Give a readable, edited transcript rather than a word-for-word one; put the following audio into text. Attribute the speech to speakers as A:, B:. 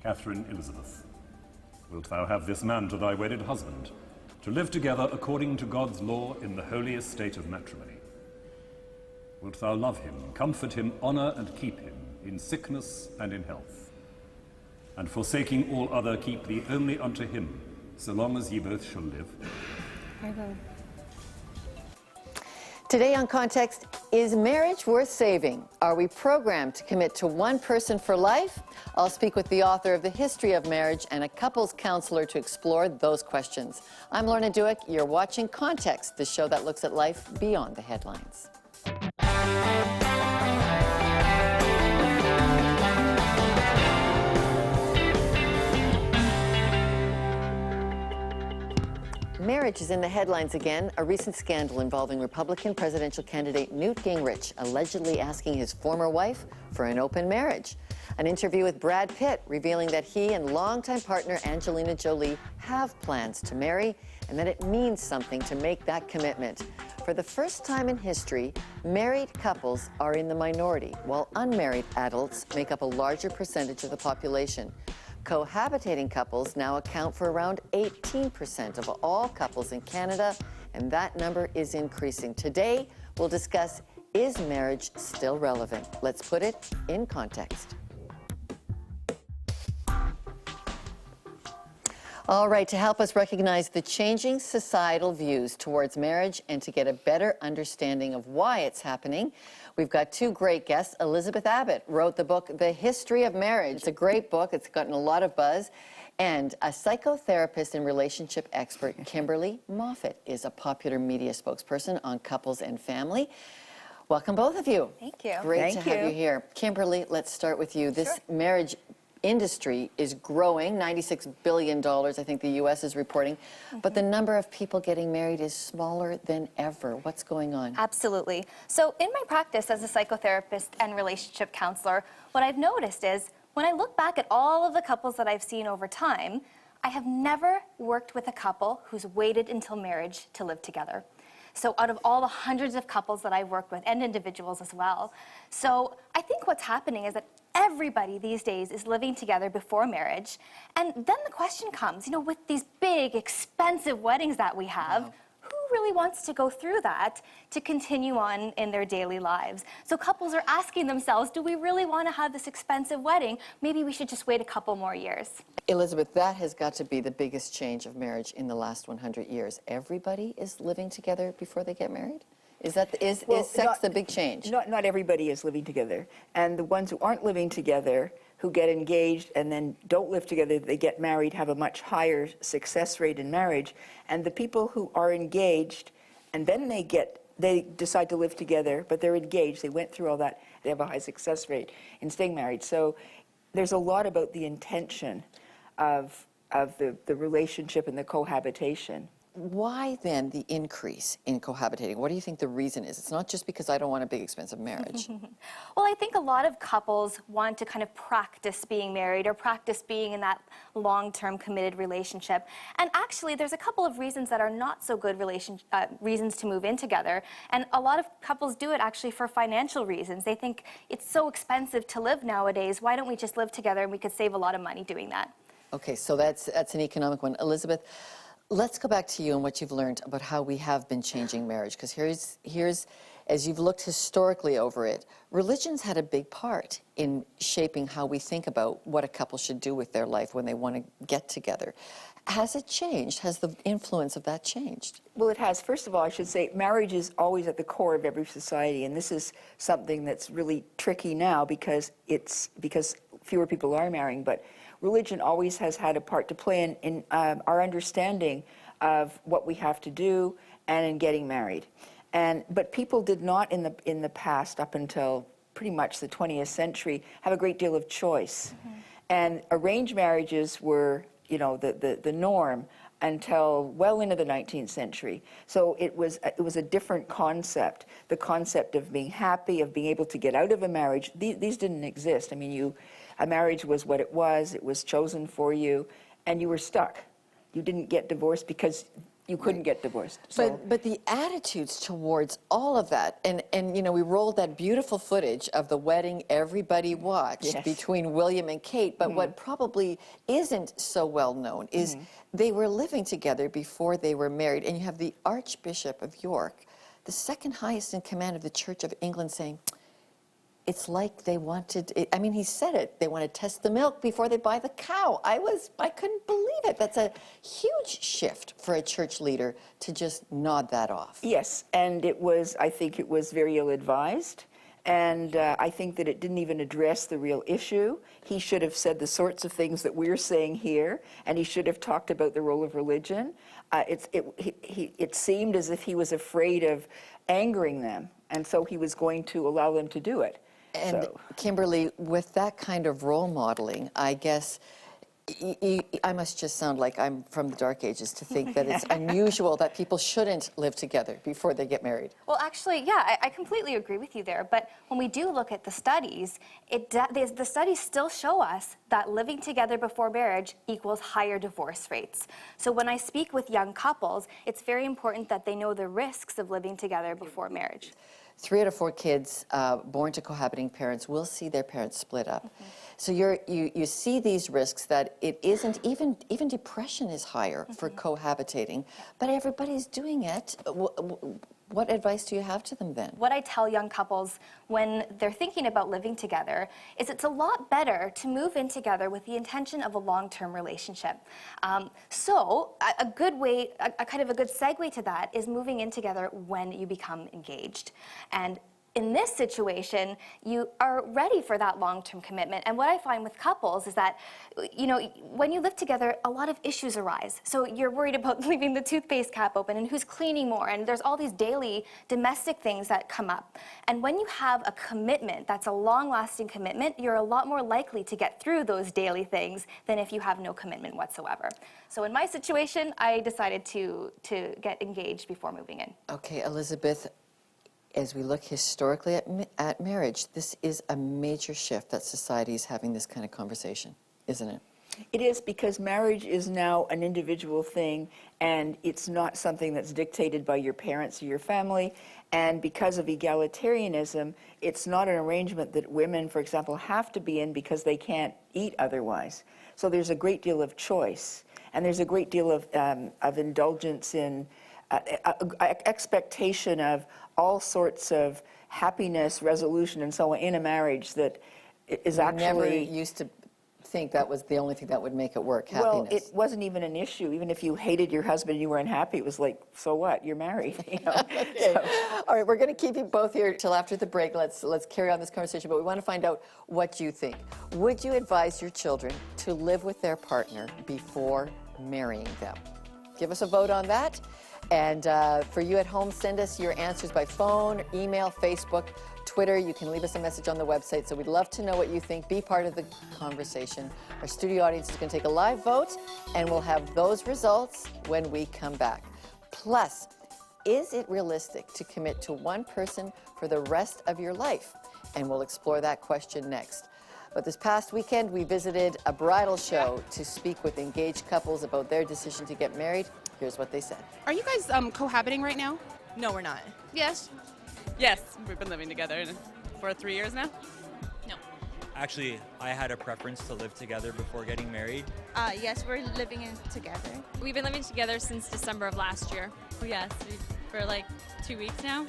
A: Catherine Elizabeth, wilt thou have this man to thy wedded husband, to live together according to God's law in the holy estate of matrimony? Wilt thou love him, comfort him, honour and keep him, in sickness and in health? And forsaking all other, keep thee only unto him, so long as ye both shall live?
B: I go.
C: Today on Context, is marriage worth saving? Are we programmed to commit to one person for life? I'll speak with the author of The History of Marriage and a couples counselor to explore those questions. I'm Lorna Dueck. You're watching Context, the show that looks at life beyond the headlines. Marriage is in the headlines again. A recent scandal involving Republican presidential candidate Newt Gingrich allegedly asking his former wife for an open marriage. An interview with Brad Pitt revealing that he and longtime partner Angelina Jolie have plans to marry and that it means something to make that commitment. For the first time in history, married couples are in the minority, while unmarried adults make up a larger percentage of the population. Cohabitating couples now account for around 18% of all couples in Canada, and that number is increasing. Today, we'll discuss, is marriage still relevant? Let's put it in context. All right, to help us recognize the changing societal views towards marriage and to get a better understanding of why it's happening, we've got two great guests. Elizabeth Abbott wrote the book, The History of Marriage. It's a great book. It's gotten a lot of buzz. And a psychotherapist and relationship expert, Kimberly Moffit, is a popular media spokesperson on couples and family. Welcome, both of you.
B: Thank you.
C: Great to have you here. Kimberly, let's start with you. This marriage industry is growing, $96 billion, I think the U.S. is reporting, but the number of people getting married is smaller than ever. What's going on?
B: Absolutely. So in my practice as a psychotherapist and relationship counselor, what I've noticed is when I look back at all of the couples that I've seen over time, I have never worked with a couple who's waited until marriage to live together. So out of all the hundreds of couples that I've worked with, and individuals as well. So I think what's happening is that everybody these days is living together before marriage. And then the question comes, with these big, expensive weddings that we have, who really wants to go through that to continue on in their daily lives? So couples are asking themselves, do we really want to have this expensive wedding? Maybe we should just wait a couple more years.
C: Elizabeth, that has got to be the biggest change of marriage in the last 100 years. Everybody is living together before they get married? Is sex the big change?
D: Not everybody is living together. And the ones who aren't living together, who get engaged and then don't live together, they get married, have a much higher success rate in marriage. And the people who are engaged and then they decide to live together, but they're engaged, they went through all that, they have a high success rate in staying married. So there's a lot about the intention of the relationship and the cohabitation.
C: Why then the increase in cohabitating? What do you think the reason is? It's not just because I don't want a big expensive marriage.
B: Well, I think a lot of couples want to kind of practice being married or practice being in that long-term committed relationship. And actually, there's a couple of reasons that are not so good reasons to move in together. And a lot of couples do it actually for financial reasons. They think it's so expensive to live nowadays. Why don't we just live together and we could save a lot of money doing that?
C: Okay, so that's an economic one. Elizabeth, let's go back to you and what you've learned about how we have been changing marriage, because here's, as you've looked historically over it, religion's had a big part in shaping how we think about what a couple should do with their life when they want to get together. Has it changed? Has the influence of that changed?
D: Well, it has. First of all, I should say marriage is always at the core of every society, and this is something that's really tricky now because fewer people are marrying, but religion always has had a part to play in our understanding of what we have to do and in getting married. But people did not in the past, up until pretty much the 20th century, have a great deal of choice. And arranged marriages were, the norm until well into the 19th century. So it was a different concept. The concept of being happy, of being able to get out of a marriage, these didn't exist. I mean, a marriage was what it was chosen for you, and you were stuck. You didn't get divorced because you couldn't get divorced. So.
C: But the attitudes towards all of that, and you know, we rolled that beautiful footage of the wedding everybody watched
D: Yes.
C: between William and Kate, but what probably isn't so well known is they were living together before they were married, and you have the Archbishop of York, the second highest in command of the Church of England, saying, it's like they wanted, I mean, he said it, they want to test the milk before they buy the cow. I couldn't believe it. That's a huge shift for a church leader to just nod that off.
D: Yes, and I think it was very ill-advised, and I think that it didn't even address the real issue. He should have said the sorts of things that we're saying here, and he should have talked about the role of religion. It seemed as if he was afraid of angering them, and so he was going to allow them to do it.
C: And
D: So.
C: Kimberly, with that kind of role modeling, I guess I must just sound like I'm from the Dark Ages to think that it's unusual that people shouldn't live together before they get married.
B: Well, actually, yeah, I completely agree with you there. But when we do look at the studies, the studies still show us that living together before marriage equals higher divorce rates. So when I speak with young couples, it's very important that they know the risks of living together before marriage.
C: 3 out of 4 kids born to cohabiting parents will see their parents split up. So you see these risks that it isn't, even depression is higher for cohabitating, but everybody's doing it. What advice do you have to them then?
B: What I tell young couples when they're thinking about living together is it's a lot better to move in together with the intention of a long-term relationship. So a good way, a kind of a good segue to that is moving in together when you become engaged. And in this situation, you are ready for that long-term commitment. And what I find with couples is that, you know, when you live together, a lot of issues arise. So you're worried about leaving the toothpaste cap open and who's cleaning more. And there's all these daily domestic things that come up. And when you have a commitment that's a long-lasting commitment, you're a lot more likely to get through those daily things than if you have no commitment whatsoever. So in my situation, I decided to get engaged before moving in.
C: Okay, Elizabeth, as we look historically at marriage, this is a major shift that society is having this kind of conversation, isn't it?
D: It is, because marriage is now an individual thing, and it's not something that's dictated by your parents or your family. And because of egalitarianism, it's not an arrangement that women, for example, have to be in because they can't eat otherwise. So there's a great deal of choice, and there's a great deal of indulgence in expectation of all sorts of happiness, resolution, and so on in a marriage that is actually...
C: Never used to think that was the only thing that would make it work, happiness.
D: Well, it wasn't even an issue. Even if you hated your husband and you were unhappy, it was like, so what? You're married. You know?
C: Okay. All right, we're going to keep you both here till after the break. Let's carry on this conversation, but we want to find out what you think. Would you advise your children to live with their partner before marrying them? Give us a vote on that. And for you at home, send us your answers by phone, email, Facebook, Twitter. You can leave us a message on the website. So we'd love to know what you think. Be part of the conversation. Our studio audience is going to take a live vote, and we'll have those results when we come back. Plus, is it realistic to commit to one person for the rest of your life? And we'll explore that question next. But this past weekend, we visited a bridal show to speak with engaged couples about their decision to get married. Here's what they said.
E: Are you guys cohabiting right now?
F: No, we're not.
E: Yes.
F: Yes, we've been living together for 3 years now.
E: No.
G: Actually, I had a preference to live together before getting married.
H: Yes, we're living in together.
I: We've been living together since December of last year. Yes, for like 2 weeks now.